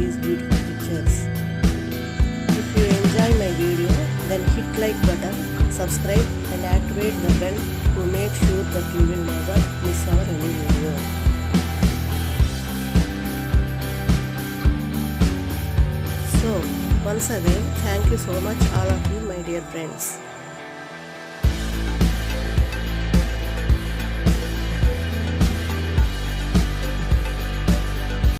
these beautiful pictures. If you enjoy my video, then hit like button, subscribe and activate the bell to make sure that you will never miss our any video. So once again, thank you so much all of you my dear friends.